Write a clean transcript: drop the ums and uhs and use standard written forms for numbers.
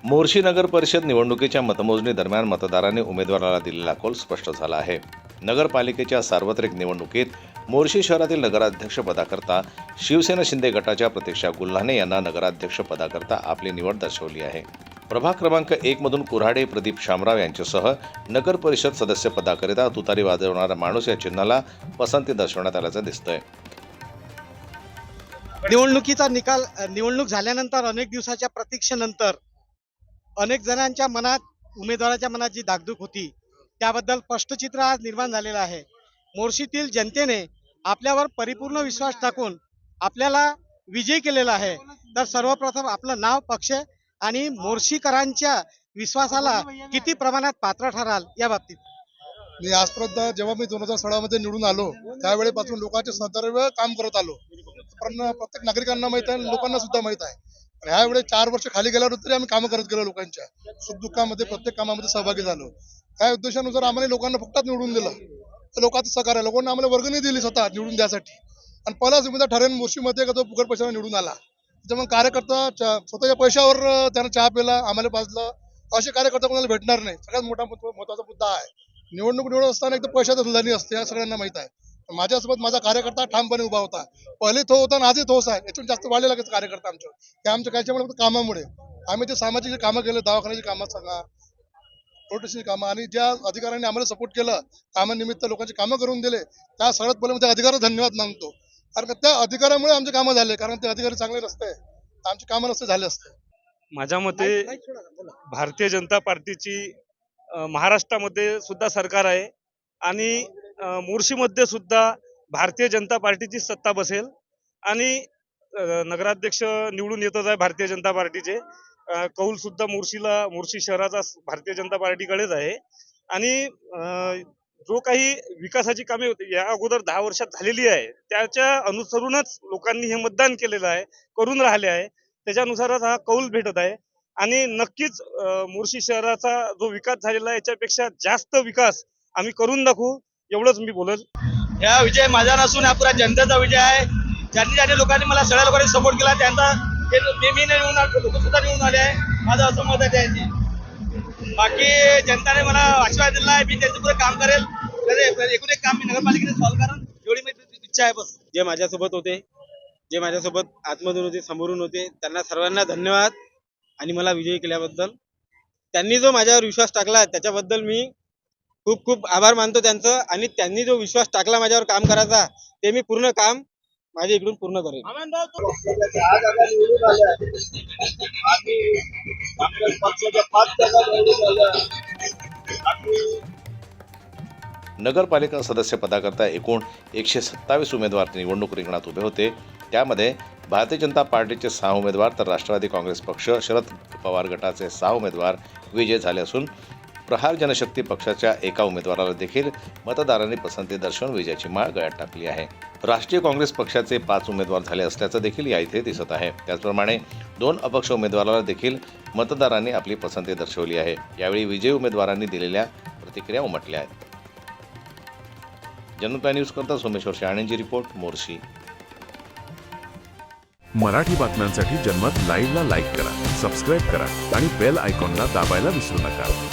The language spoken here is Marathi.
मोर्शी नगर परिषद निवडणुकीच्या मतमोजणी दरम्यान मतदारांनी उमेदवाराला दिलेला कौल स्पष्ट झाला आहे. नगरपालिकेच्या सार्वत्रिक निवडणुकीत मोर्शी शहरातील नगराध्यक्ष पदाकरता शिवसेना शिंदे गटाच्या प्रतीक्षा गुल्हाने यांना नगराध्यक्ष पदाकरता आपली निवड दर्शवली आहे. प्रभाग क्रमांक 1 मधून कुऱ्हाडे प्रदीप शामराव यांच्यासह नगर परिषद सदस्य पदाकरिता तुतारी वाजवणारा माणूस या चिन्हाला पसंती दर्शवण्यात आल्याचं दिसतंय. निवडणुकीचा निकाल निवडणूक झाल्यानंतर अनेक दिवसाच्या प्रतीक्षेनंतर अनेक जणांच्या मनात उमेदवाराच्या मनात जी दागदूक होती त्याबद्दल स्पष्ट चित्र आज निर्माण झालेलं आहे. मोर्शीतील जनतेने आपल्यावर परिपूर्ण विश्वास टाकून आपल्याला विजयी केलेला आहे. तर सर्वप्रथम आपलं नाव, पक्ष आणि मोर्शीकरांच्या विश्वासाला किती प्रमाणात पात्र ठराल या बाबतीत. मी आजपर्यंत जेव्हा मी 2016 मध्ये निवडून आलो त्यावेळेपासून लोकांचे सर्व काम करत आलो. पण प्रत्येक नागरिकांना माहित आहे, लोकांना सुद्धा माहित आहे. ह्या वेळेस 4 वर्ष खाली गेल्यावर तरी आम्ही कामं करत गेलो. लोकांच्या सुखदुःखामध्ये प्रत्येक कामामध्ये सहभागी झालो. त्या उद्देशानुसार आम्हाला लोकांना फक्त निवडून दिलं. तर लोकांचं सहकार्य, लोकांना आम्हाला वर्गणी दिली स्वतः निवडून द्यासाठी. आणि पहिलाच उमेदवार ठरेल मोर्शीमध्ये का तो फुकट पैशाने निवडून आला. त्याच्यामुळे कार्यकर्ता स्वतःच्या पैशावर त्यानं चहा पिला, आम्हाला पाजलं, असे कार्यकर्ता कोणाला भेटणार नाही. सगळ्यात महत्वाचा मुद्दा आहे. निवडणूक निवडत असताना एक तर पैशाचा धुलानी असते, या सगळ्यांना माहित आहे. माझ्यासोबत माझा कार्यकर्ता ठामपणे उभा होता. पहिले तो होता आणि आजही तोच आहे. याच्यातून जास्त वाढले लागेल कार्यकर्ता आमच्या. हे आमच्या कायच्यामुळे फक्त कामामुळे आम्ही ते सामाजिक कामं केलं, दवाखान्याची कामं सांगा, प्रोटेक्शनची कामं, आणि ज्या अधिकाऱ्यांनी आम्हाला सपोर्ट केलं, कामानिमित्त लोकांची कामं करून दिले, त्या सगळ्यात पहिले मी त्या अधिकाऱ्याला धन्यवाद मागतो. कारण त्या अधिकाऱ्यामुळे आमचे कामं झाले. कारण ते अधिकारी चांगले नसते आमचे कामं नसते झाले असते. माझ्या मते भारतीय जनता पार्टीची महाराष्ट्रामध्ये सुद्धा सरकार आहे आणि मोर्शीमध्ये सुद्धा भारतीय जनता पार्टीची सत्ता बसेल आणि नगराध्यक्ष निवडून येतच आहे भारतीय जनता पार्टीचे. कौल सुद्धा मोर्शी शहराचा भारतीय जनता पार्टीकडेच आहे. आणि जो काही विकासाची कामे या अगोदर 10 वर्षात झालेली आहे त्याच्या अनुसरूनच लोकांनी हे मतदान केलेलं आहे, करून राहिले आहे. त्याच्यानुसारच हा कौल भेटत आहे. आणि नक्कीच मोर्शी शहराचा जो विकास झालेला आहे याच्यापेक्षा जास्त विकास आम्ही करून दाखवू, एवढंच मी बोलल. या विजय माझा नसून हा पुरा जनतेचा विजय आहे. ज्यांनी लोकांनी मला सगळ्या लोकांनी सपोर्ट केला त्यांचा मी लोक सुद्धा निवडून आले आहे. माझं असं मत आहे त्यांची. बाकी जनताने मला आशीर्वाद दिला आहे. मी त्यांचं पुढे काम करेल. एकूण एक काम मी नगरपालिकेने सॉल्व्ह करेन एवढी माझी इच्छा आहे. बस जे माझ्यासोबत होते, जे माझ्यासोबत आतमधून होते, समोरून होते, त्यांना सर्वांना धन्यवाद. आणि मला विजयी केल्याबद्दल, त्यांनी जो माझ्यावर विश्वास टाकला त्याच्याबद्दल मी खूप खूप आभार मानतो त्यांचं. आणि त्यांनी जो विश्वास टाकला माझ्यावर काम करायचा ते मी पूर्ण काम माझ्या इकडून पूर्ण करेन. नगरपालिका सदस्य पदाकरता एकूण 127 उमेदवार निवडणूक रिंगणात उभे होते. त्यामध्ये भारतीय जनता पार्टीचे 6 उमेदवार तर राष्ट्रवादी काँग्रेस पक्ष, शरद पवार गटाचे 6 उमेदवार विजयी झाले असून प्रहार जनशक्ती पक्षाच्या एका उमेदवाराला देखील मतदारांनी पसंती दर्शवून विजयाची माळ गळ्यात टाकली आहे. राष्ट्रीय काँग्रेस पक्षाचे 5 उमेदवार झाले असल्याचं देखील या इथे दिसत आहे. त्याचप्रमाणे 2 अपक्ष उमेदवाराला देखील मतदारांनी आपली पसंती दर्शवली आहे. यावेळी विजयी उमेदवारांनी दिलेल्या प्रतिक्रिया उमटल्या आहेत. जनता न्यूज करता सोमेश्वर शहाणेंची रिपोर्ट, मोर्शी. मराठी बातम्यांसाठी जन्मत लाईव्हला लाईक करा, सबस्क्राईब करा आणि बेल आयकॉनला दाबायला विसरू नका.